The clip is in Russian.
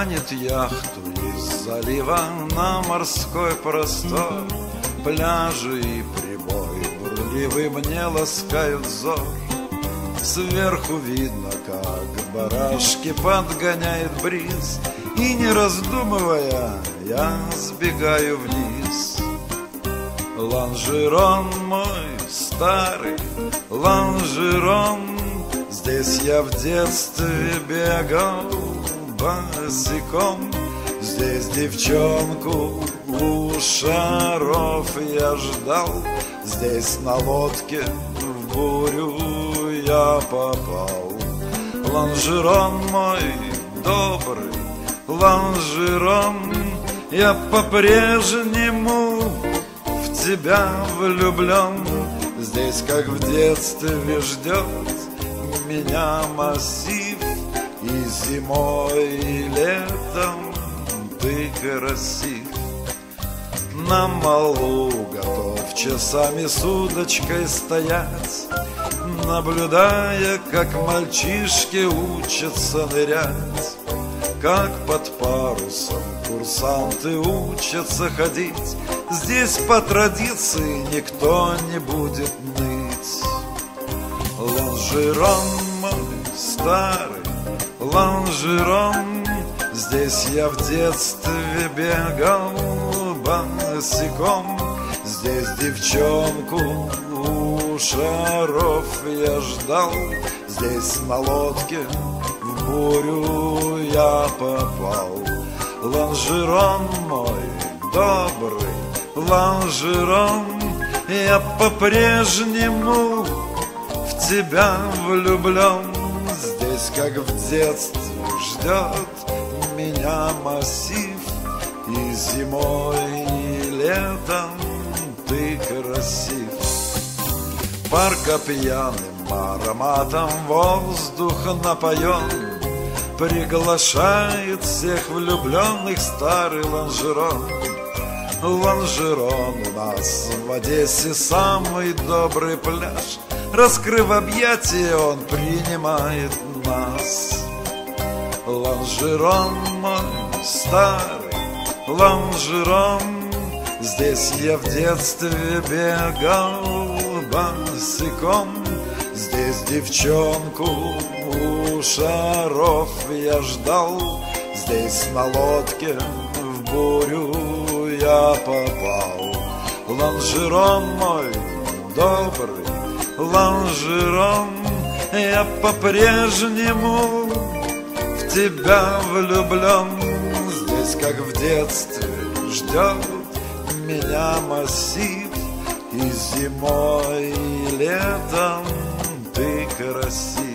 манит яхту из залива на морской простор. Пляжи и прибой бурливый мне ласкают взор. Сверху видно, как барашки подгоняет бриз, и не раздумывая, я сбегаю вниз. Лонжерон мой старый, лонжерон, здесь я в детстве бегал босиком. Здесь девчонку у шаров я ждал. Здесь на лодке в бурю я попал. Лонжерон мой добрый, лонжерон, я по-прежнему в тебя влюблен. Здесь, как в детстве, ждет меня массив, и зимой, и летом ты красив. На малу готов часами с удочкой стоять, наблюдая, как мальчишки учатся нырять, как под парусом курсанты учатся ходить. Здесь по традиции никто не будет ныть. Лонжерон мой старый, лонжерон, здесь я в детстве бегал босиком. Здесь девчонку у шаров я ждал. Здесь на лодке в бурю я попал. Лонжерон мой добрый, лонжерон, я по-прежнему в тебя влюблен. Здесь, как в детстве, ждет меня массив, и зимой, и летом ты красив. Парк пьяным ароматом воздух напоен, приглашает всех влюбленных старый лонжерон. Лонжерон у нас в Одессе самый добрый пляж. Раскрыв объятия, он принимает нас. Лонжерон мой старый, лонжерон, здесь я в детстве бегал босиком. Здесь девчонку у шаров я ждал. Здесь на лодке в бурю я попал. Лонжерон мой добрый, лонжерон, я по-прежнему в тебя влюблен. Здесь, как в детстве, ждет меня массив, и зимой, и летом ты красив.